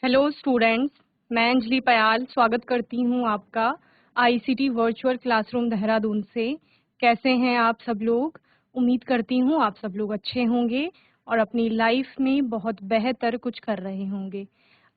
Hello students, मैं अंजलि पयाल स्वागत करती हूँ आपका आईसीटी वर्चुअल क्लासरूम देहरादून से। कैसे हैं आप सब लोग? उम्मीद करती हूँ आप सब लोग अच्छे होंगे और अपनी लाइफ में बहुत बेहतर कुछ कर रहे होंगे।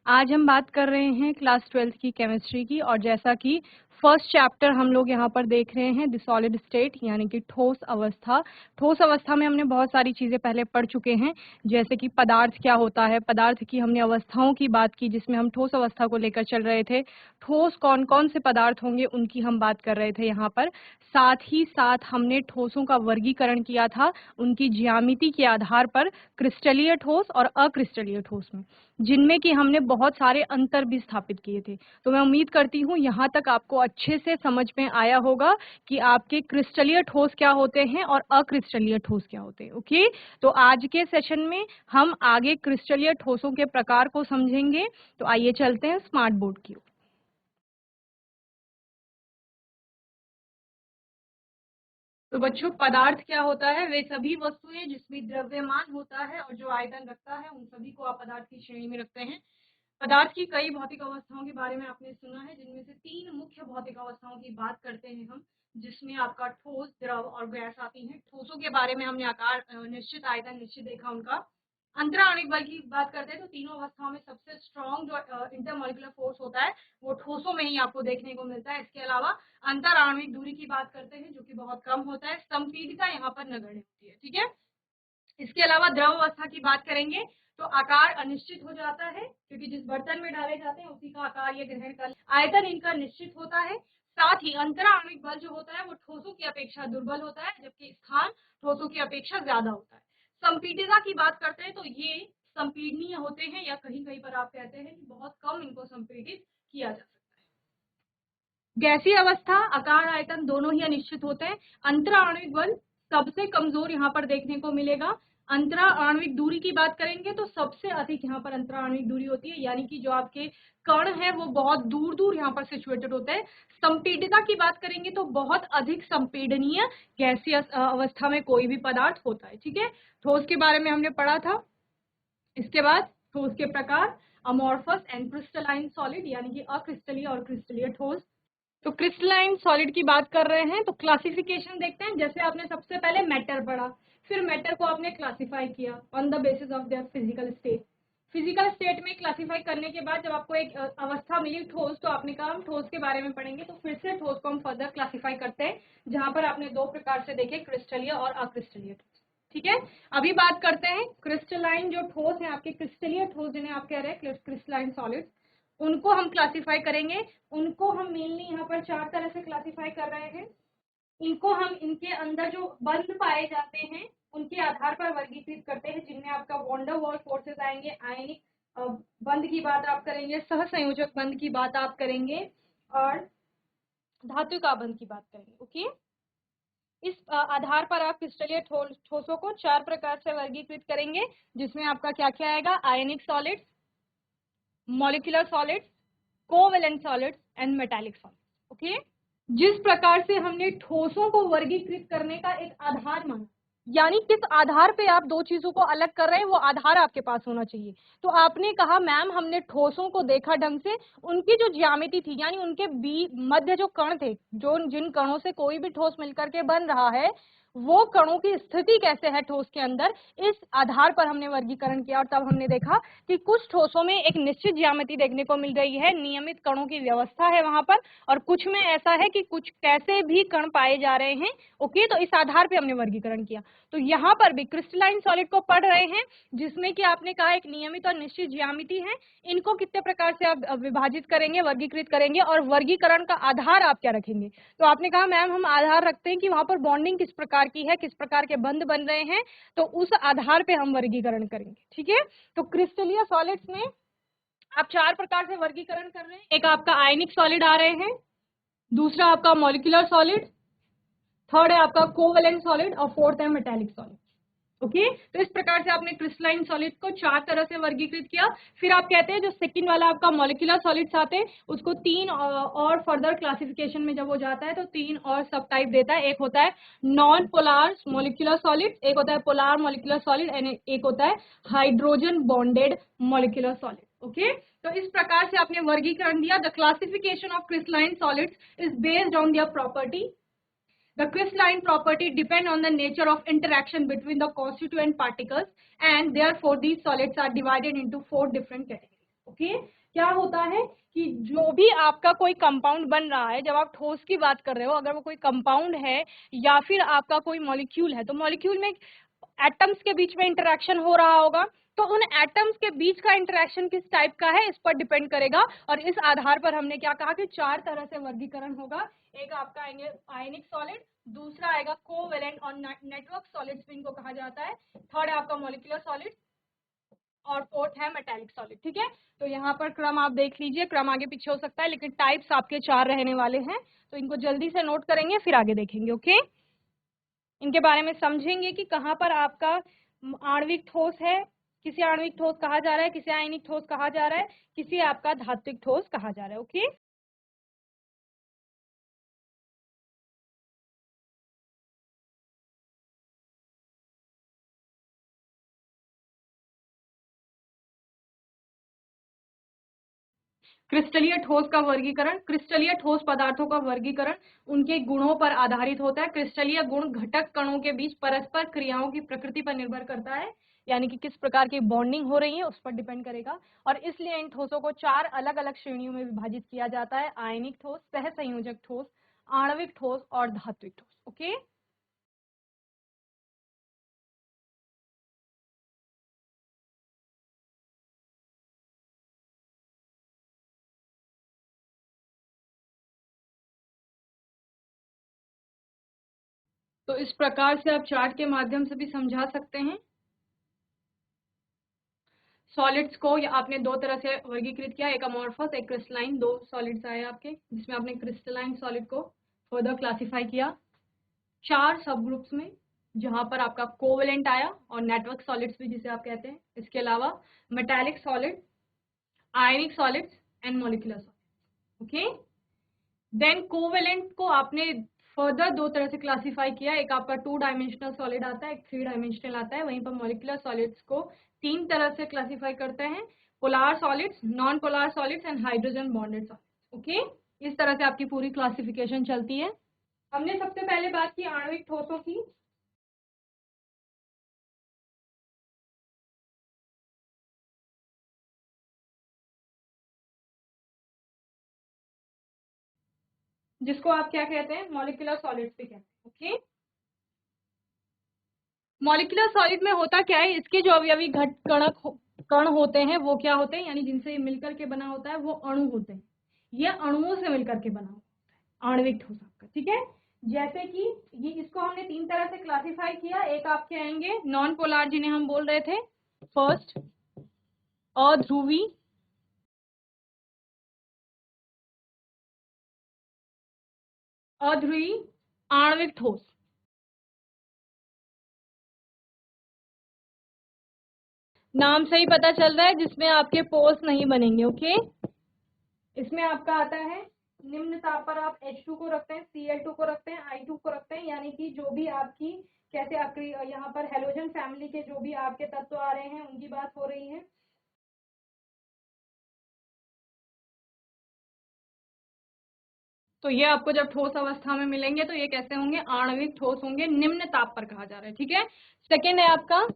आज हम बात कर रहे हैं क्लास 12th की केमिस्ट्री की, और जैसा कि फर्स्ट चैप्टर हम लोग यहाँ पर देख रहे हैं द सॉलिड स्टेट यानी कि ठोस अवस्था। ठोस अवस्था में हमने बहुत सारी चीज़ें पहले पढ़ चुके हैं, जैसे कि पदार्थ क्या होता है, पदार्थ की हमने अवस्थाओं की बात की जिसमें हम ठोस अवस्था को लेकर चल रहे थे। ठोस कौन कौन से पदार्थ होंगे उनकी हम बात कर रहे थे यहाँ पर। साथ ही साथ हमने ठोसों का वर्गीकरण किया था उनकी ज्यामिति के आधार पर, क्रिस्टलीय ठोस और अक्रिस्टलीय ठोस में, जिनमें कि हमने बहुत सारे अंतर भी स्थापित किए थे। तो मैं उम्मीद करती हूँ यहाँ तक आपको अच्छे से समझ में आया होगा कि आपके क्रिस्टलीय ठोस क्या होते हैं और अक्रिस्टलीय ठोस क्या होते हैं। ओके, तो आज के सेशन में हम आगे क्रिस्टलीय ठोसों के प्रकार को समझेंगे। तो आइए चलते हैं स्मार्ट बोर्ड की ओर। तो बच्चों, पदार्थ क्या होता है? वे सभी वस्तुएं जिसमें द्रव्यमान होता है और जो आयतन रखता है, उन सभी को आप पदार्थ की श्रेणी में रखते हैं। पदार्थ की कई भौतिक अवस्थाओं के बारे में आपने सुना है, जिनमें से 3 मुख्य भौतिक अवस्थाओं की बात करते हैं हम, जिसमें आपका ठोस, द्रव और गैस आती हैं। ठोसों के बारे में हमने आकार निश्चित, आयतन निश्चित देखा उनका। अंतरा आणविक बल की बात करते हैं तो तीनों अवस्थाओं में सबसे स्ट्रॉन्ग जो इंटरमॉलिक्यूलर फोर्स होता है वो ठोसों में ही आपको देखने को मिलता है। इसके अलावा अंतर आणविक दूरी की बात करते हैं जो कि बहुत कम होता है। संपीडिता यहाँ पर नगण्य होती है। ठीक है, इसके अलावा द्रव अवस्था की बात करेंगे तो आकार अनिश्चित हो जाता है, क्योंकि जिस बर्तन में डाले जाते हैं उसी का आकार ये ग्रहण कर। आयतन इनका निश्चित होता है। साथ ही अंतरा आणविक बल जो होता है वो ठोसों की अपेक्षा दुर्बल होता है, जबकि स्थान ठोसों की अपेक्षा ज्यादा होता है। संपीडिता की बात करते हैं तो ये संपीडनीय होते हैं, या कहीं कहीं पर आप कहते हैं कि बहुत कम इनको संपीडित किया जा सकता है। गैसीय अवस्था आकार आयतन दोनों ही अनिश्चित होते हैं। अंतरा आणविक बल सबसे कमजोर यहाँ पर देखने को मिलेगा। अंतरा आणविक दूरी की बात करेंगे तो सबसे अधिक यहाँ पर अंतरा आणविक दूरी होती है, यानी कि जो आपके कण है वो बहुत दूर दूर यहाँ पर सिचुएटेड होते हैं। संपीडिता की बात करेंगे तो बहुत अधिक संपीडनीय गैसीय अवस्था में कोई भी पदार्थ होता है। ठीक है, ठोस के बारे में हमने पढ़ा था। इसके बाद ठोस के प्रकार, अमॉर्फस एंड क्रिस्टलाइन सॉलिड यानी कि अक्रिस्टलीय और क्रिस्टलीय ठोस। तो क्रिस्टलाइन सॉलिड की बात कर रहे हैं तो क्लासिफिकेशन देखते हैं। जैसे आपने सबसे पहले मैटर पढ़ा, फिर मैटर को आपने क्लासिफाई किया on the basis of their physical state. Physical state में क्लासिफाई करने के बाद जब आपको एक अवस्था मिली ठोस, तो आपने कहा हम ठोस के बारे में पढ़ेंगे। तो फिर से ठोस को हम फर्दर क्लासिफाई करते हैं, जहां पर आपने 2 प्रकार से देखे, क्रिस्टलीय और अक्रिस्टलीय ठोस। ठीक है, अभी बात करते हैं क्रिस्टलाइन जो ठोस है, आपके क्रिस्टलीय ठोस जिन्हें आप कह रहे हैं क्रिस्टलाइन सॉलिड, उनको हम क्लासिफाई करेंगे। उनको हम मेनली यहाँ पर 4 तरह से क्लासिफाई कर रहे हैं। इनको हम इनके अंदर जो बंध पाए जाते हैं उनके आधार पर वर्गीकृत करते हैं, जिनमें आपका वॉन्डर वॉल फोर्सेस आएंगे, आयनिक बंध की बात आप करेंगे, सहसंयोजक बंध की बात आप करेंगे, और धातु का बंध की बात करेंगे। ओके, इस आधार पर आप क्रिस्टलीय ठोसों को 4 प्रकार से वर्गीकृत करेंगे, जिसमें आपका क्या क्या आएगा? आयनिक solids, molecular solids, covalent solids and metallic solids. Okay, जिस प्रकार से हमने ठोसों को वर्गीकृत करने का एक आधार माना, यानी किस आधार पे आप 2 चीजों को अलग कर रहे हैं वो आधार आपके पास होना चाहिए। तो आपने कहा मैम हमने ठोसों को देखा ढंग से, उनकी जो ज्यामिति थी यानी उनके मध्य जो कण थे, जो जिन कणों से कोई भी ठोस मिलकर के बन रहा है, वो कणों की स्थिति कैसे है ठोस के अंदर, इस आधार पर हमने वर्गीकरण किया। और तब हमने देखा कि कुछ ठोसों में एक निश्चित ज्यामिति देखने को मिल रही है, नियमित कणों की व्यवस्था है वहां पर, और कुछ में ऐसा है कि कुछ कैसे भी कण पाए जा रहे हैं। ओके, तो इस आधार पे हमने वर्गीकरण किया। तो यहाँ पर भी क्रिस्टलाइन सॉलिड को पढ़ रहे हैं, जिसमें कि आपने कहा एक नियमित और निश्चित ज्यामिति है। इनको कितने प्रकार से आप विभाजित करेंगे, वर्गीकृत करेंगे, और वर्गीकरण का आधार आप क्या रखेंगे? तो आपने कहा मैम हम आधार रखते हैं कि वहां पर बॉन्डिंग किस प्रकार की है, किस प्रकार के बंध बन रहे हैं, तो उस आधार पे हम वर्गीकरण करेंगे। ठीक है, तो क्रिस्टलीय सॉलिड्स में आप 4 प्रकार से वर्गीकरण कर रहे हैं। एक आपका आयनिक सॉलिड आ रहे हैं, दूसरा आपका मॉलिक्यूलर सॉलिड, थर्ड है आपका कोवेलेंट सॉलिड, और फोर्थ है मेटालिक सॉलिड। ओके, तो इस प्रकार से आपने क्रिस्टलाइन सॉलिड को 4 तरह से वर्गीकृत किया। फिर आप कहते हैं जो सेकंड वाला आपका मॉलिक्यूलर सॉलिड्स आते हैं, उसको 3 और फर्दर क्लासिफिकेशन में जब वो जाता है तो 3 और सब टाइप देता है। एक होता है नॉन पोलार मॉलिक्यूलर सॉलिड, एक होता है पोलार मॉलिक्यूलर सॉलिड, एंड एक होता है hydrogen bonded molecular solid. Okay, तो तो इस प्रकार से आपने वर्गीकरण दिया। The classification of crystalline solids is based on their property. The crystalline property depend on the nature of interaction between the constituent particles and therefore these solids are divided into 4 different categories. Okay? क्या होता है कि जो भी आपका कोई compound बन रहा है, जब आप ठोस की बात कर रहे हो, अगर वो कोई कंपाउंड है या फिर आपका कोई मॉलिक्यूल है, तो मॉलिक्यूल में एटम्स के बीच में इंटरेक्शन हो रहा होगा, तो उन एटम्स के बीच का इंटरेक्शन किस टाइप का है इस पर डिपेंड करेगा। और इस आधार पर हमने क्या कहा कि 4 तरह से वर्गीकरण होगा। एक आपका आएंगे आयनिक सॉलिड, दूसरा आएगा कोवेलेंट और नेटवर्क सॉलिड्स भी इनको कहा जाता है, थर्ड है आपका मॉलिक्यूलर सॉलिड और फोर्थ है मेटालिक सॉलिड। ठीक है, तो यहाँ पर क्रम आप देख लीजिए, क्रम आगे पीछे हो सकता है लेकिन टाइप्स आपके 4 रहने वाले हैं, तो इनको जल्दी से नोट करेंगे फिर आगे देखेंगे। ओके, इनके बारे में समझेंगे कि कहाँ पर आपका आणविक ठोस है, किसे आणविक ठोस कहा जा रहा है, किसे आयनिक ठोस कहा जा रहा है, किसे आपका धात्विक ठोस कहा जा रहा है। ओके, क्रिस्टलीय ठोस का वर्गीकरण। क्रिस्टलीय ठोस पदार्थों का वर्गीकरण उनके गुणों पर आधारित होता है। क्रिस्टलीय गुण घटक कणों के बीच परस्पर क्रियाओं की प्रकृति पर निर्भर करता है, यानी कि किस प्रकार की बॉन्डिंग हो रही है उस पर डिपेंड करेगा। और इसलिए इन ठोसों को 4 अलग अलग श्रेणियों में विभाजित किया जाता है: आयनिक ठोस, सहसंयोजक ठोस, आणविक ठोस और धात्विक ठोस। ओके, तो इस प्रकार से आप चार्ट के माध्यम से भी समझा सकते हैं। सॉलिड्स को या आपने 2 तरह से वर्गीकृत किया, एक अमॉर्फस, एक क्रिस्टलाइन। 2 सॉलिड्स आए आपके, जिसमें आपने क्रिस्टलाइन सॉलिड को फर्दर क्लासिफाई किया 4 सब ग्रुप्स में, जहां पर आपका कोवेलेंट आया और नेटवर्क सॉलिड्स भी जिसे आप कहते हैं। इसके अलावा metallic solid, ionic solids and molecular solids. Okay, then covalent को आपने फर्दर 2 तरह से क्लासिफाई किया, एक आपका 2 डायमेंशनल सॉलिड आता है, एक 3 डायमेंशनल आता है। वहीं पर मॉलिक्यूलर सॉलिड्स को 3 तरह से क्लासिफाई करते हैं: polar solids, non polar solids and hydrogen bonded solids. Okay, इस तरह से आपकी पूरी क्लासिफिकेशन चलती है। हमने सबसे पहले बात की आणविक ठोसों की। जिसको आप क्या कहते हैं, मॉलिक्यूलर सॉलिड्स भी कहते हैं। ओके, मॉलिक्यूलर सॉलिड में होता क्या है, इसके जो अवयवी घट कण होते हैं वो क्या होते हैं, यानी जिनसे मिलकर के बना होता है वो अणु होते हैं। ये अणुओं से मिलकर के बना होता है आणविक ठोस आपका। ठीक है, जैसे कि ये इसको हमने 3 तरह से क्लासिफाई किया। एक आपके आएंगे नॉन पोलार, जिन्हें हम बोल रहे थे फर्स्ट अध्रुवी, अध्रुवी आणविक ठोस। नाम से ही पता चल रहा है, जिसमें आपके पोल्स नहीं बनेंगे। ओके, इसमें आपका आता है निम्न ताप पर आप H2 को रखते हैं, Cl2 को रखते हैं, I2 को रखते हैं, यानी कि जो भी आपकी कैसे आपकी यहाँ पर हेलोजन फैमिली के जो भी आपके तत्व आ रहे हैं उनकी बात हो रही है। तो ये आपको जब ठोस अवस्था में मिलेंगे तो ये कैसे होंगे, आणविक ठोस होंगे, निम्न ताप पर कहा जा रहा है। ठीक है, सेकेंड है आपका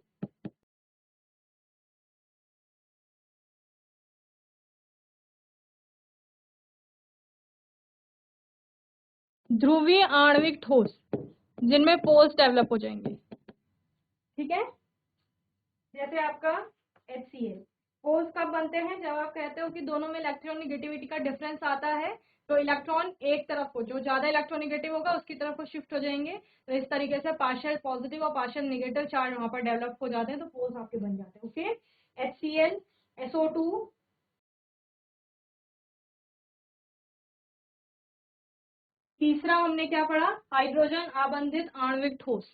ध्रुवीय आणविक ठोस, जिनमें पोल्स डेवलप हो जाएंगे। ठीक है, जैसे आपका HCl। पोल्स कब बनते हैं, जब आप कहते हो कि दोनों में इलेक्ट्रॉन निगेटिविटी का डिफरेंस आता है, तो इलेक्ट्रॉन एक तरफ को, जो ज्यादा इलेक्ट्रॉन निगेटिव होगा उसकी तरफ को शिफ्ट हो जाएंगे। तो इस तरीके से पार्शियल पॉजिटिव और पार्शियल निगेटिव चार्ज वहां पर डेवलप हो जाते हैं, तो पोल्स आपके बन जाते हैं। Okay, HCl, SO2। तीसरा हमने क्या पढ़ा, हाइड्रोजन आबंधित आणविक ठोस।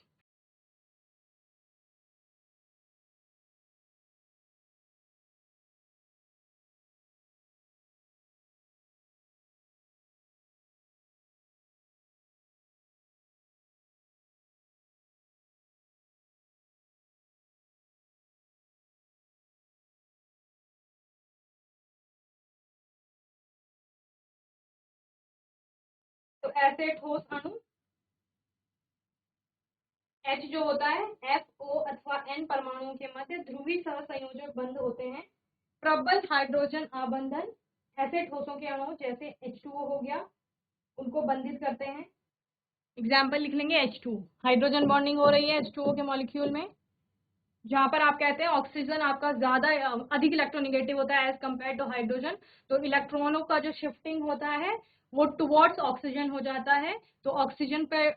ऐसे ठोस अणु H जो होता है FO अथवा N परमाणुओं के मध्य ध्रुवीय सहसंयोजक बंध होते हैं। प्रबल हाइड्रोजन आबंधन ऐसे ठोसों के अणु जैसे H2O हो गया उनको बंधित करते हैं। एग्जाम्पल लिख लेंगे H2, हाइड्रोजन बॉन्डिंग हो रही है H2O के मॉलिक्यूल में, जहां पर आप कहते हैं ऑक्सीजन आपका ज्यादा अधिक इलेक्ट्रोनेगेटिव होता है एज कंपेयर टू हाइड्रोजन, तो इलेक्ट्रॉनों का जो शिफ्टिंग होता है वो टुवर्ड्स ऑक्सीजन हो जाता है, तो ऑक्सीजन पे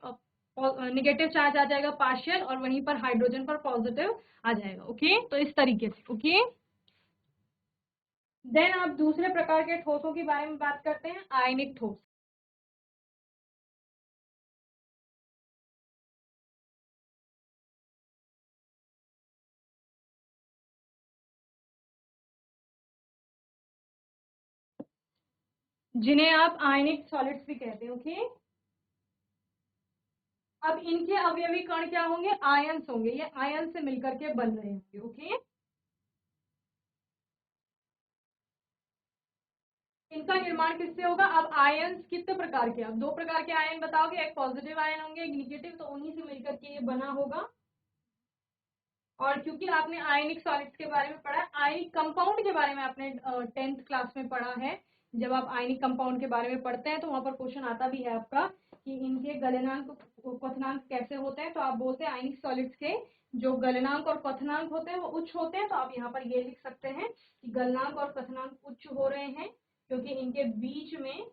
नेगेटिव चार्ज आ जाएगा पार्शियल और वहीं पर हाइड्रोजन पर पॉजिटिव आ जाएगा। ओके, तो इस तरीके से। ओके, देन आप दूसरे प्रकार के ठोसों के बारे में बात करते हैं, आयनिक ठोस। जिन्हें आप आयनिक सॉलिड्स भी कहते हैं। ओके, अब इनके अवयवी कण क्या होंगे, आयंस होंगे, ये आयन से मिलकर के बन रहे होंगे। ओके, इनका निर्माण किससे होगा, अब आयन कितने प्रकार के, अब दो प्रकार के आयन बताओगे, एक पॉजिटिव आयन होंगे एक निगेटिव, तो उन्हीं से मिलकर के ये बना होगा। और क्योंकि आपने आयनिक सॉलिड्स के बारे में पढ़ा, आयनिक कंपाउंड के बारे में आपने 10th क्लास में पढ़ा है, जब आप आयनिक कंपाउंड के बारे में पढ़ते हैं तो वहां पर क्वेश्चन आता भी है आपका कि इनके गलनांक क्वथनांक कैसे होते हैं, तो आप बोलते हैं आयनिक सॉलिड्स के जो गलनांक और क्वथनांक होते हैं वो उच्च होते हैं, तो आप यहाँ पर ये लिख सकते हैं कि गलनांक और क्वथनांक उच्च हो रहे हैं क्योंकि इनके बीच में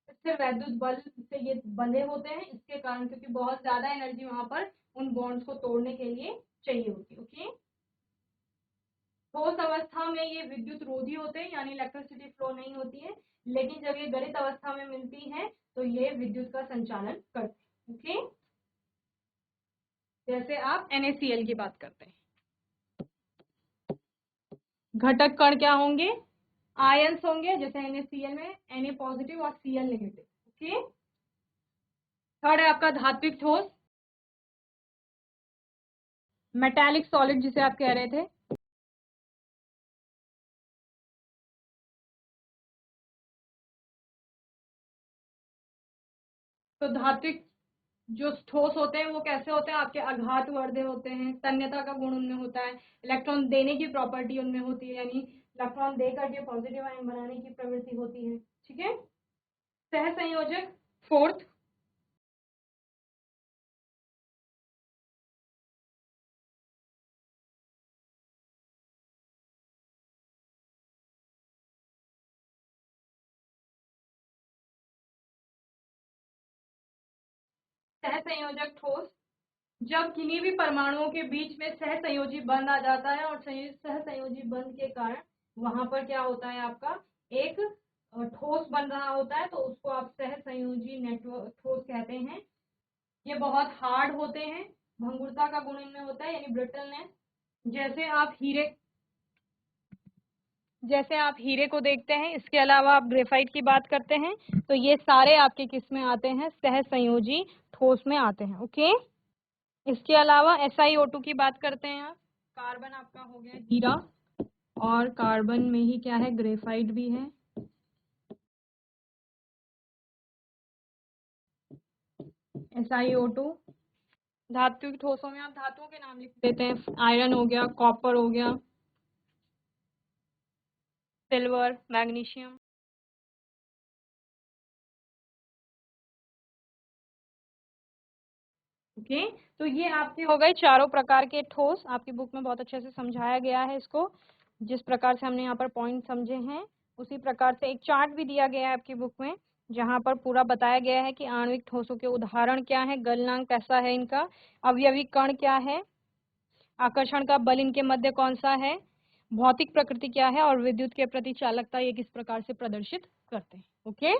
स्थिर वैद्युत बल से ये बंधे होते हैं, इसके कारण, क्योंकि बहुत ज्यादा एनर्जी वहां पर उन बॉन्ड्स को तोड़ने के लिए चाहिए होती है। ओके, ठोस अवस्था में ये विद्युत रोधी होते हैं, यानी इलेक्ट्रिसिटी फ्लो नहीं होती है, लेकिन जब ये गलित अवस्था में मिलती है तो ये विद्युत का संचालन करते हैं। ओके, जैसे आप NaCl की बात करते हैं, घटक कण क्या होंगे, आयंस होंगे, जैसे NaCl में Na पॉजिटिव और Cl नेगेटिव। ओके, थर्ड है आपका धात्विक ठोस, मेटालिक सॉलिड जिसे आप कह रहे थे। तो धात्विक जो ठोस होते हैं वो कैसे होते हैं, आपके आघात वर्धे होते हैं, तन्यता का गुण उनमें होता है, इलेक्ट्रॉन देने की प्रॉपर्टी उनमें होती है, यानी इलेक्ट्रॉन दे करके पॉजिटिव आयन बनाने की प्रवृत्ति होती है। ठीक है, सहसंयोजक फोर्थ, सहसंयोजक ठोस, जब किन्हीं भी परमाणुओं के बीच में सहसंयोजी बंध आ जाता है और सहसंयोजी बंध के कारण वहां पर क्या होता है, आपका एक ठोस बन रहा होता है, तो उसको आप सहसंयोजी नेटवर्क ठोस कहते हैं। ये बहुत हार्ड होते हैं, भंगुरता का गुण इनमें होता है, यानी ब्रिटलनेस। जैसे आप हीरे जैसे आप हीरे को देखते हैं, इसके अलावा आप ग्रेफाइट की बात करते हैं, तो ये सारे आपके किस में आते हैं, सहसंयोजी ठोस में आते हैं। ओके, इसके अलावा SiO2 की बात करते हैं आप, कार्बन आपका हो गया हीरा और कार्बन में ही क्या है, ग्रेफाइट भी है। SiO2, धातु ठोसों में आप धातुओं के नाम लिख देते हैं, आयरन हो गया, कॉपर हो गया, सिल्वर, मैग्नीशियम। ओके, तो ये आपके हो गए चारों प्रकार के ठोस, आपकी बुक में बहुत अच्छे से समझाया गया है इसको, जिस प्रकार से हमने यहाँ पर पॉइंट समझे हैं उसी प्रकार से एक चार्ट भी दिया गया है आपकी बुक में, जहाँ पर पूरा बताया गया है कि आणविक ठोसों के उदाहरण क्या है, गलनांक कैसा है इनका, अवयवी कण क्या है, आकर्षण का बल इनके मध्य कौन सा है, भौतिक प्रकृति क्या है और विद्युत के प्रति चालकता ये किस प्रकार से प्रदर्शित करते हैं। ओके,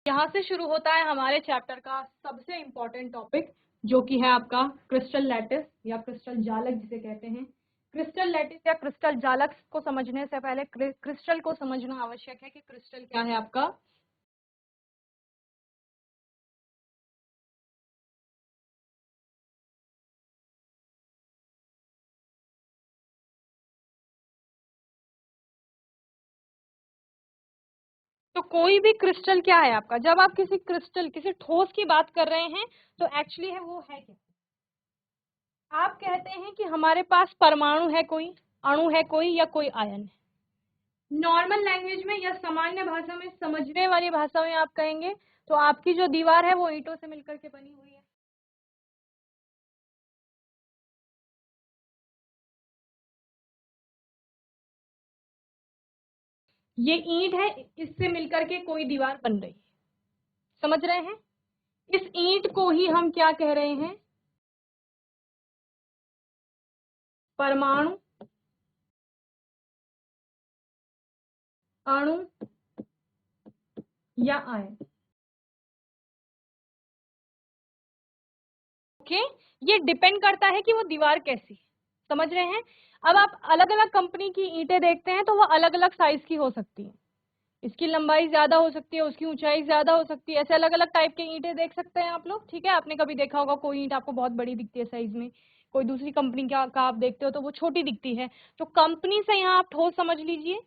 यहाँ से शुरू होता है हमारे चैप्टर का सबसे इम्पोर्टेंट टॉपिक, जो कि है आपका क्रिस्टल लैटिस या क्रिस्टल जालक जिसे कहते हैं। क्रिस्टल लैटिस या क्रिस्टल जालक को समझने से पहले क्रिस्टल को समझना आवश्यक है कि क्रिस्टल क्या है आपका। तो कोई भी क्रिस्टल क्या है आपका, जब आप किसी क्रिस्टल किसी ठोस की बात कर रहे हैं तो एक्चुअली है वो है क्या। आप कहते हैं कि हमारे पास परमाणु है कोई, अणु है कोई, या कोई आयन है। नॉर्मल लैंग्वेज में या सामान्य भाषा में, समझने वाली भाषा में आप कहेंगे तो आपकी जो दीवार है वो ईंटों से मिलकर के बनी हुई है। ये ईंट है, इससे मिलकर के कोई दीवार बन रही है, समझ रहे हैं। इस ईंट को ही हम क्या कह रहे हैं, परमाणु, अणु या आयन। ओके, ये डिपेंड करता है कि वो दीवार कैसी है, समझ रहे हैं। अब आप अलग अलग कंपनी की ईंटें देखते हैं तो वो अलग अलग साइज की हो सकती है, इसकी लंबाई ज्यादा हो सकती है, उसकी ऊंचाई ज्यादा हो सकती है, ऐसे अलग अलग टाइप के ईंटें देख सकते हैं आप लोग। ठीक है, आपने कभी देखा होगा कोई ईंट आपको बहुत बड़ी दिखती है साइज में, कोई दूसरी कंपनी का आप देखते हो तो वो छोटी दिखती है। तो कंपनी से यहाँ आप ठोस समझ लीजिए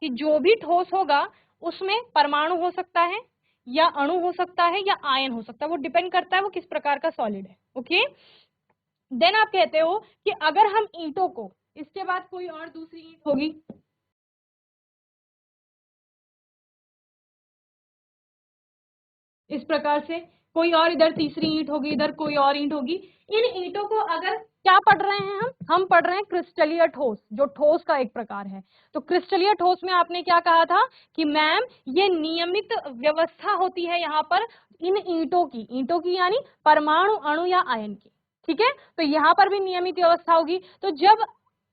कि जो भी ठोस होगा उसमें परमाणु हो सकता है, या अणु हो सकता है, या आयन हो सकता है, वो डिपेंड करता है वो किस प्रकार का सॉलिड है। ओके, देन आप कहते हो कि अगर हम ईंटों को, इसके बाद कोई और दूसरी ईंट होगी, इस प्रकार से कोई और इधर तीसरी ईंट होगी, इधर कोई और ईंट होगी। इन ईंटों को अगर क्या पढ़ रहे हैं हम पढ़ रहे हैं क्रिस्टलीय ठोस, जो ठोस का एक प्रकार है। तो क्रिस्टलीय ठोस में आपने क्या कहा था कि मैम ये नियमित व्यवस्था होती है यहाँ पर इन ईंटों की यानी परमाणु, अणु या आयन की। ठीक है, तो यहाँ पर भी नियमित व्यवस्था होगी। तो जब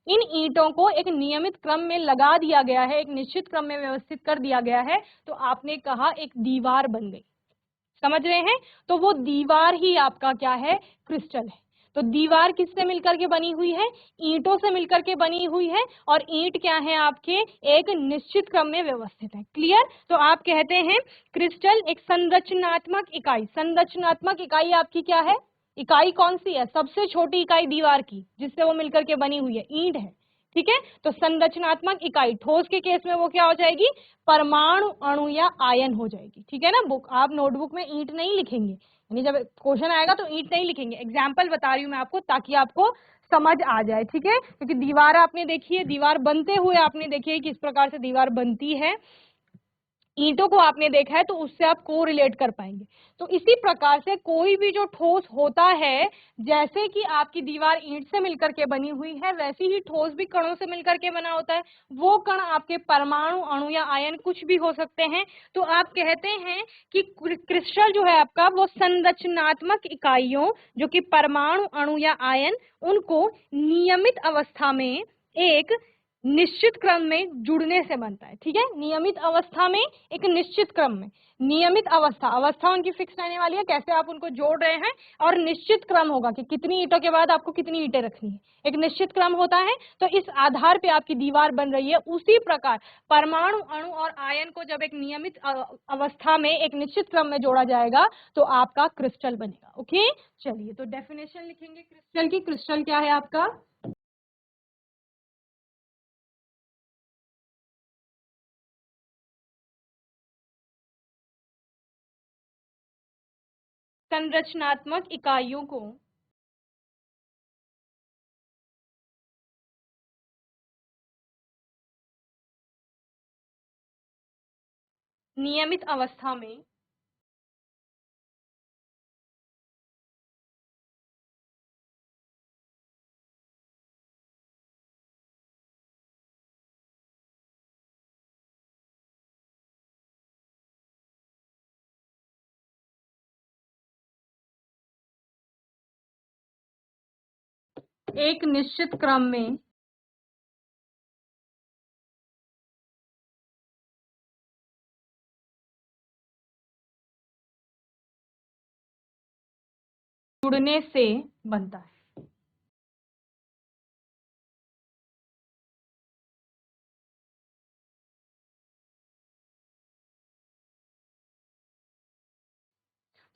इन ईंटों को एक नियमित क्रम में लगा दिया गया है, एक निश्चित क्रम में व्यवस्थित कर दिया गया है, तो आपने कहा एक दीवार बन गई, समझ रहे हैं। तो वो दीवार ही आपका क्या है, क्रिस्टल है। तो दीवार किससे मिलकर के बनी हुई है, ईंटों से मिलकर के बनी हुई है, और ईंट क्या है आपके, एक निश्चित क्रम में व्यवस्थित है। क्लियर। तो आप कहते हैं क्रिस्टल एक संरचनात्मक इकाई, संरचनात्मक इकाई आपकी क्या है, इकाई कौन सी है, सबसे छोटी इकाई दीवार की जिससे वो मिलकर के बनी हुई है, ईंट है। ठीक है, तो संरचनात्मक इकाई ठोस के केस में वो क्या हो जाएगी, परमाणु, अणु या आयन हो जाएगी। ठीक है ना, बुक आप नोटबुक में ईंट नहीं लिखेंगे, यानी जब क्वेश्चन आएगा तो ईंट नहीं लिखेंगे, एग्जाम्पल बता रही हूँ मैं आपको ताकि आपको समझ आ जाए। ठीक है, क्योंकि दीवार आपने देखी है, दीवार बनते हुए आपने देखी है किस प्रकार से दीवार बनती है, ईंटों को आपने देखा है, तो उससे आप को रिलेट कर पाएंगे। तो इसी प्रकार से कोई भी जो ठोस होता है, जैसे कि आपकी दीवार ईंट से मिलकर के बनी हुई है, वैसे ही ठोस भी कणों से मिलकर के बना होता है। वो कण आपके परमाणु, अणु या आयन कुछ भी हो सकते हैं। तो आप कहते हैं कि क्रिस्टल जो है आपका वो संरचनात्मक इकाइयों, जो कि परमाणु, अणु या आयन, उनको नियमित अवस्था में एक निश्चित क्रम में जुड़ने से बनता है। ठीक है, नियमित अवस्था में, एक निश्चित क्रम में, नियमित अवस्था, अवस्था उनकी फिक्स रहने वाली है, कैसे आप उनको जोड़ रहे हैं, और निश्चित क्रम होगा कि कितनी ईंटों के बाद आपको कितनी ईंटें रखनी है, एक निश्चित क्रम होता है। तो इस आधार पे आपकी दीवार बन रही है। उसी प्रकार परमाणु, अणु और आयन को जब एक नियमित अवस्था में एक निश्चित क्रम में जोड़ा जाएगा तो आपका क्रिस्टल बनेगा। ओके, चलिए तो डेफिनेशन लिखेंगे क्रिस्टल की। क्रिस्टल क्या है आपका, संरचनात्मक इकाइयों को नियमित अवस्था में एक निश्चित क्रम में जुड़ने से बनता है।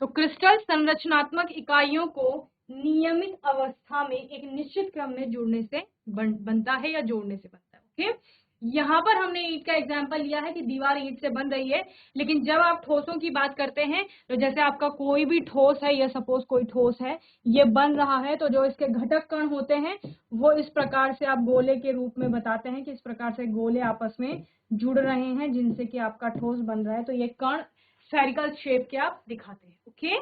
तो क्रिस्टल संरचनात्मक इकाइयों को नियमित अवस्था में एक निश्चित क्रम में जुड़ने से बनता है या जोड़ने से बनता है। ओके, यहाँ पर हमने ईंट का एग्जाम्पल लिया है कि दीवार ईंट से बन रही है, लेकिन जब आप ठोसों की बात करते हैं तो जैसे आपका कोई भी ठोस है, या सपोज कोई ठोस है, ये बन रहा है, तो जो इसके घटक कण होते हैं वो इस प्रकार से आप गोले के रूप में बताते हैं कि इस प्रकार से गोले आपस में जुड़ रहे हैं जिनसे कि आपका ठोस बन रहा है। तो ये कण स्फेरिकल शेप के आप दिखाते हैं। ओके,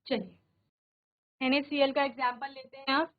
चलिए NaCl का एग्जाम्पल लेते हैं आप।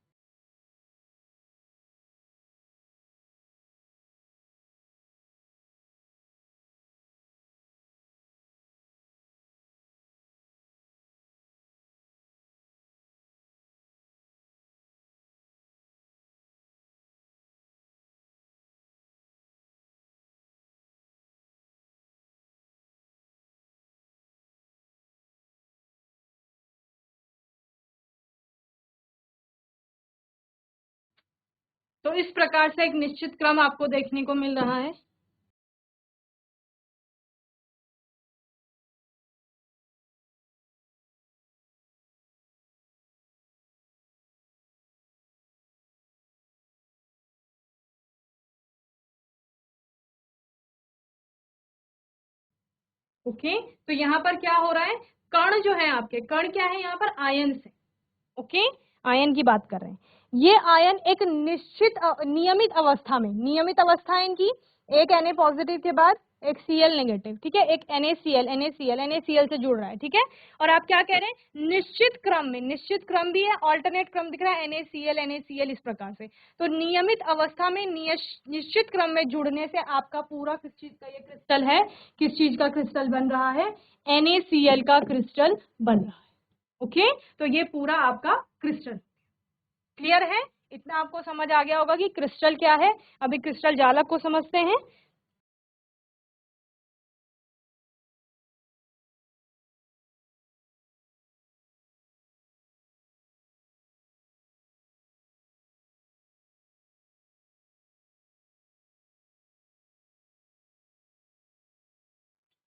तो इस प्रकार से एक निश्चित क्रम आपको देखने को मिल रहा है। ओके, तो यहाँ पर क्या हो रहा है, कण जो है आपके, कण क्या है यहाँ पर, आयन है। ओके, आयन की बात कर रहे हैं। ये आयन एक निश्चित नियमित अवस्था में, नियमित अवस्था है इनकी, एक Na पॉजिटिव के बाद एक Cl नेगेटिव, ठीक है, एक NaCl से जुड़ रहा है, ठीक है। और आप क्या कह रहे हैं, निश्चित क्रम में, निश्चित क्रम भी है, ऑल्टरनेट क्रम दिख रहा है, NaCl इस प्रकार से। तो नियमित अवस्था में निश्चित क्रम में जुड़ने से आपका पूरा किस चीज का ये क्रिस्टल है, किस चीज का क्रिस्टल बन रहा है, NaCl का क्रिस्टल बन रहा है। ओके, तो ये पूरा आपका क्रिस्टल क्लियर है। इतना आपको समझ आ गया होगा कि क्रिस्टल क्या है। अभी क्रिस्टल जालक को समझते हैं।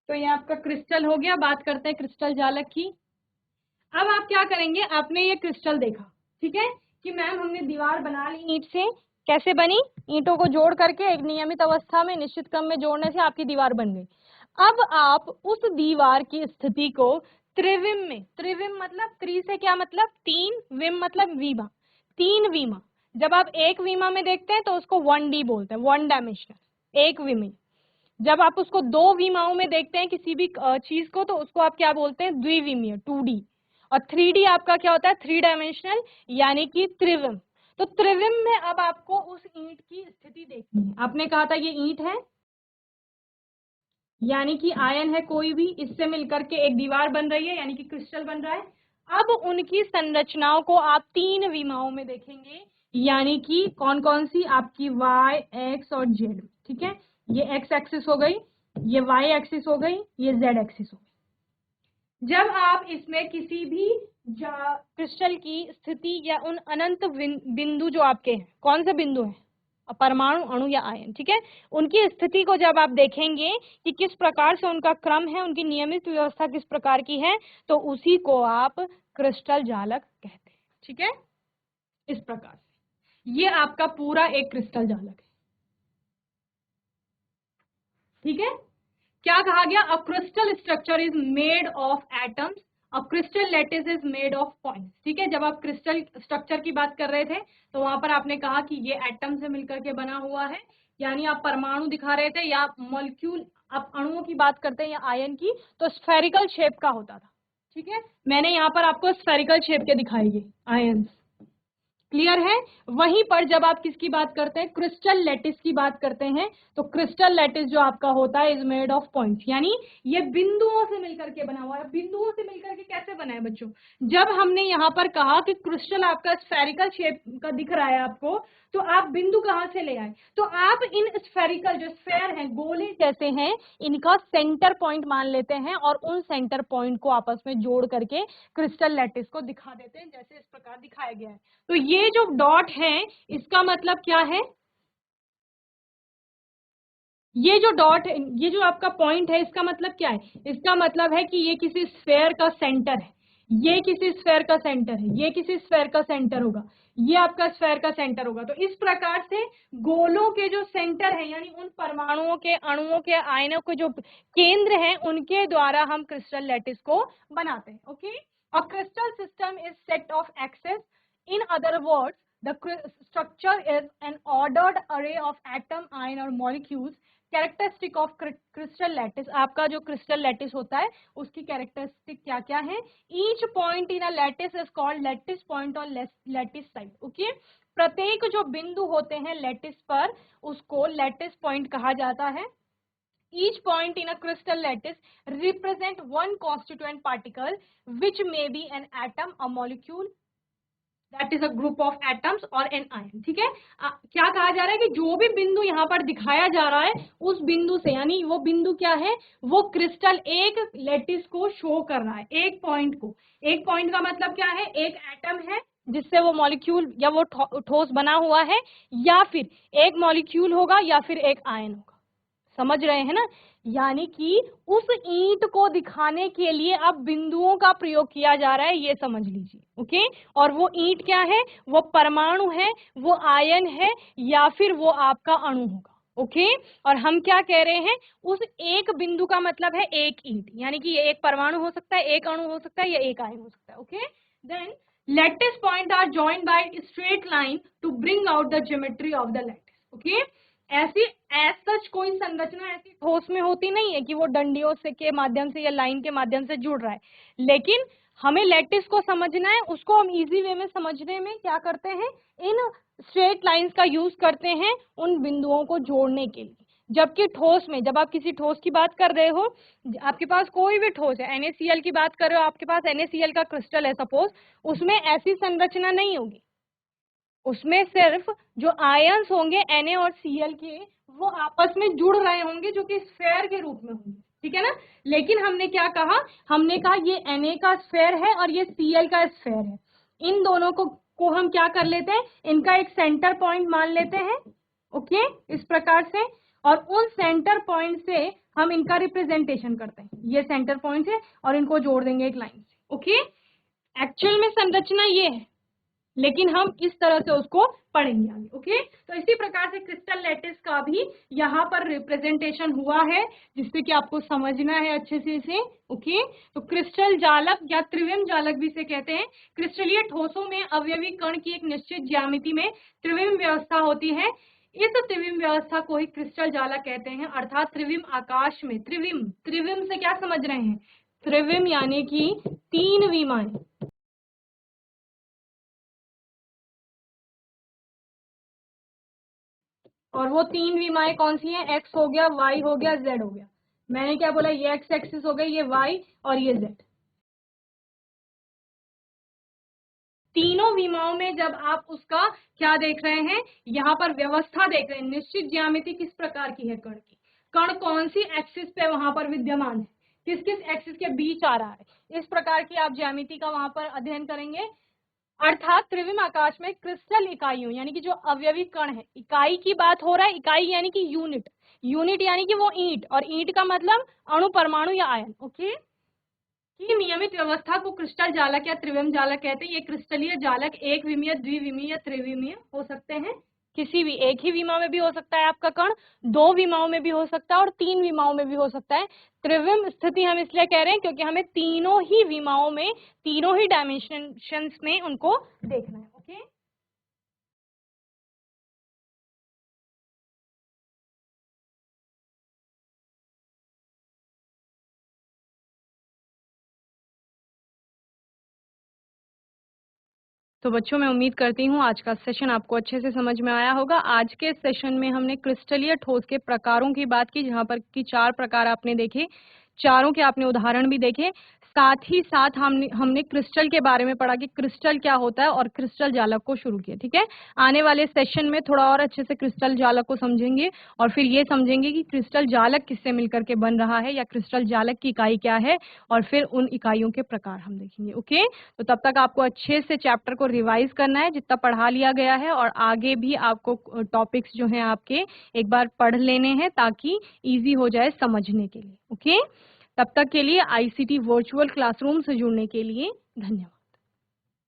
तो ये आपका क्रिस्टल हो गया। बात करते हैं क्रिस्टल जालक की। अब आप क्या करेंगे, आपने ये क्रिस्टल देखा, ठीक है, कि मैम हमने दीवार बना ली ईंट से, कैसे बनी, ईंटों को जोड़ करके एक नियमित अवस्था में निश्चित क्रम में जोड़ने से आपकी दीवार बन गई। अब आप उस दीवार की स्थिति को त्रिविम में, त्रिविम मतलब त्रि से क्या मतलब तीन, विम मतलब वीमा, तीन वीमा। जब आप एक वीमा में देखते हैं तो उसको 1D बोलते हैं, 1 डायमेंशनल, एक विमी। जब आप उसको दो विमाओं में देखते हैं किसी भी चीज को, तो उसको आप क्या बोलते हैं, द्विविमीय, 2D। और 3D आपका क्या होता है, 3 डायमेंशनल, यानी कि त्रिविम। तो त्रिविम में अब आपको उस ईंट की स्थिति देखनी है। आपने कहा था ये ईंट है, यानी कि आयन है कोई भी, इससे मिलकर के एक दीवार बन रही है, यानी कि क्रिस्टल बन रहा है। अब उनकी संरचनाओं को आप तीन विमाओं में देखेंगे, यानी कि कौन कौन सी, आपकी Y, X और Z, ठीक है। ये X एक्सिस हो गई, ये Y एक्सिस हो गई, ये Z एक्सिस हो गई। जब आप इसमें किसी भी क्रिस्टल की स्थिति या उन अनंत बिंदु जो आपके हैं, कौन से बिंदु हैं, परमाणु, अणु या आयन, ठीक है, उनकी स्थिति को जब आप देखेंगे कि किस प्रकार से उनका क्रम है, उनकी नियमित व्यवस्था किस प्रकार की है, तो उसी को आप क्रिस्टल जालक कहते हैं, ठीक है। इस प्रकार से ये आपका पूरा एक क्रिस्टल जालक है, ठीक है। क्या कहा गया, a crystal structure is made of atoms, a crystal lattice is made of points, ठीक है। जब आप क्रिस्टल स्ट्रक्चर की बात कर रहे थे तो वहां पर आपने कहा कि ये एटम से मिलकर के बना हुआ है, यानी आप परमाणु दिखा रहे थे या मॉलिक्यूल, आप अणुओं की बात करते हैं या आयन की, तो स्फेरिकल शेप का होता था, ठीक है। मैंने यहाँ पर आपको स्फेरिकल शेप के दिखाएंगे आयन, क्लियर है। वहीं पर जब आप किसकी बात करते हैं, क्रिस्टल लैटिस की बात करते हैं, तो क्रिस्टल लैटिस जो आपका होता है इज मेड ऑफ पॉइंट्स, यानी ये बिंदुओं से मिलकर के बना हुआ है। बिंदुओं से मिलकर के कैसे बना है बच्चों, जब हमने यहाँ पर कहा कि क्रिस्टल आपका स्फेरिकल शेप का दिख रहा है आपको, तो आप बिंदु कहाँ से ले आए, तो आप इन स्फेरिकल जो स्फेयर हैं, गोले जैसे हैं, इनका सेंटर पॉइंट मान लेते हैं और उन सेंटर पॉइंट को आपस में जोड़ करके क्रिस्टल लैटिस को दिखा देते हैं, जैसे इस प्रकार दिखाया गया है। तो ये जो डॉट है इसका मतलब क्या है, ये जो डॉट, ये जो आपका पॉइंट है, इसका मतलब क्या है? इसका मतलब है कि ये किसी स्फेयर का सेंटर है, ये किसी स्फेयर का सेंटर है, ये किसी स्फेयर का सेंटर होगा, ये आपका स्फेयर का सेंटर होगा। तो इस प्रकार से गोलों के जो सेंटर है, यानी उन परमाणुओं के, अणुओं के, आयनों के जो केंद्र हैं, उनके द्वारा हम क्रिस्टल लैटिस को बनाते हैं। Okay, a crystal system is set of axes, in other words the structure is an ordered array of atom, ion or molecules. Characteristic of crystal lattice, आपका जो क्रिस्टल लैटिस होता है उसकी कैरेक्टरिस्टिक क्या क्या है? Each point in a lattice is called lattice point और lattice side. Okay, प्रत्येक जो बिंदु होते हैं लैटिस पर उसको लैटिस पॉइंट कहा जाता है। Each point in a crystal lattice represent one constituent particle which may be an atom, a molecule, that is a group of atoms और एन आयन। ठीक है, क्या कहा जा रहा है कि जो भी बिंदु यहाँ पर दिखाया जा रहा है उस बिंदु से, यानी वो बिंदु क्या है? वो क्रिस्टल एक लैटिस को शो कर रहा है, एक पॉइंट को। एक पॉइंट का मतलब क्या है? एक एटम है जिससे वो मॉलिक्यूल या वो ठोस बना हुआ है, या फिर एक मॉलिक्यूल होगा या फिर एक आयन होगा। समझ रहे हैं ना? यानी कि उस ईंट को दिखाने के लिए अब बिंदुओं का प्रयोग किया जा रहा है, ये समझ लीजिए। ओके, और वो ईंट क्या है? वो परमाणु है, वो आयन है, या फिर वो आपका अणु होगा। ओके, और हम क्या कह रहे हैं? उस एक बिंदु का मतलब है एक ईंट, यानी कि ये एक परमाणु हो सकता है, एक अणु हो सकता है, या एक आयन हो सकता है। Okay, then lattice point are joined by straight line to bring out the geometry of the lattice. Okay, ऐसी एज सच कोई संरचना ऐसी ठोस में होती नहीं है कि वो डंडियों से के माध्यम से या लाइन के माध्यम से जुड़ रहा है, लेकिन हमें लैटिस को समझना है, उसको हम इजी वे में समझने में क्या करते हैं? इन स्ट्रेट लाइंस का यूज करते हैं उन बिंदुओं को जोड़ने के लिए। जबकि ठोस में, जब आप किसी ठोस की बात कर रहे हो, आपके पास कोई भी ठोस है, NaCl की बात कर रहे हो, आपके पास NaCl का क्रिस्टल है सपोज, उसमें ऐसी संरचना नहीं होगी। उसमें सिर्फ जो आयंस होंगे Na और Cl के, वो आपस में जुड़ रहे होंगे, जो कि स्फेयर के रूप में होंगे। ठीक है ना? लेकिन हमने क्या कहा? हमने कहा ये Na का स्फेयर है और ये Cl का स्फेयर है। इन दोनों को हम क्या कर लेते हैं? इनका एक सेंटर पॉइंट मान लेते हैं। ओके, इस प्रकार से, और उन सेंटर पॉइंट से हम इनका रिप्रेजेंटेशन करते हैं। ये सेंटर पॉइंट है और इनको जोड़ देंगे एक लाइन से। ओके, एक्चुअल में संरचना ये है, लेकिन हम इस तरह से उसको पढ़ेंगे आगे। ओके, तो इसी प्रकार से क्रिस्टल लैटिस का भी यहाँ पर रिप्रेजेंटेशन हुआ है, जिससे कि आपको समझना है अच्छे से इसे। ओके, तो क्रिस्टल जालक या त्रिविम जालक भी इसे कहते हैं। क्रिस्टलीय ठोसों में अवयवी कण की एक निश्चित ज्यामिति में त्रिविम व्यवस्था होती है। इस त्रिविम व्यवस्था को ही क्रिस्टल जालक कहते हैं, अर्थात त्रिविम आकाश में, त्रिविम, त्रिविम से क्या समझ रहे हैं? त्रिविम यानी कि तीन विमाएं। और वो तीन विमाएं कौन सी हैं? एक्स हो गया, वाई हो गया, जेड हो गया। मैंने क्या बोला? ये एक्स एक्सिस हो गई, ये वाई और ये जेड। तीनों विमाओं में जब आप उसका क्या देख रहे हैं? यहाँ पर व्यवस्था देख रहे हैं, निश्चित ज्यामिति किस प्रकार की है कण की, कण कौन सी एक्सिस पे वहां पर विद्यमान है, किस किस एक्सिस के बीच आ रहा है, इस प्रकार की आप ज्यामिति का वहां पर अध्ययन करेंगे। अर्थात त्रिविम आकाश में क्रिस्टल इकाइयों, यानी कि जो अवयवी कण है, इकाई की बात हो रहा है, इकाई यानी कि यूनिट, यूनिट यानी कि वो ईंट, और ईंट का मतलब अणु, परमाणु या आयन। ओके, की नियमित व्यवस्था को क्रिस्टल जालक या त्रिविम जालक कहते हैं। ये क्रिस्टलीय जालक एक विमीय, द्विविमीय या त्रिविमीय हो सकते हैं। किसी भी एक ही विमा में भी हो सकता है आपका कण, दो विमाओं में भी हो सकता है, और तीन विमाओं में भी हो सकता है। त्रिविम स्थिति हम इसलिए कह रहे हैं क्योंकि हमें तीनों ही विमाओं में, तीनों ही डायमेंशंस में उनको देखना है। ओके, तो बच्चों मैं उम्मीद करती हूँ आज का सेशन आपको अच्छे से समझ में आया होगा। आज के सेशन में हमने क्रिस्टलीय ठोस के प्रकारों की बात की, जहाँ पर कि 4 प्रकार आपने देखे, चारों के आपने उदाहरण भी देखे। साथ ही साथ हमने क्रिस्टल के बारे में पढ़ा कि क्रिस्टल क्या होता है और क्रिस्टल जालक को शुरू किया। ठीक है, आने वाले सेशन में थोड़ा और अच्छे से क्रिस्टल जालक को समझेंगे और फिर ये समझेंगे कि क्रिस्टल जालक किससे मिलकर के बन रहा है या क्रिस्टल जालक की इकाई क्या है, और फिर उन इकाइयों के प्रकार हम देखेंगे। ओके, तो तब तक आपको अच्छे से चैप्टर को रिवाइज करना है जितना पढ़ा लिया गया है, और आगे भी आपको टॉपिक्स जो हैं आपके एक बार पढ़ लेने हैं ताकि ईजी हो जाए समझने के लिए। ओके, तब तक के लिए आईसीटी वर्चुअल क्लासरूम से जुड़ने के लिए धन्यवाद।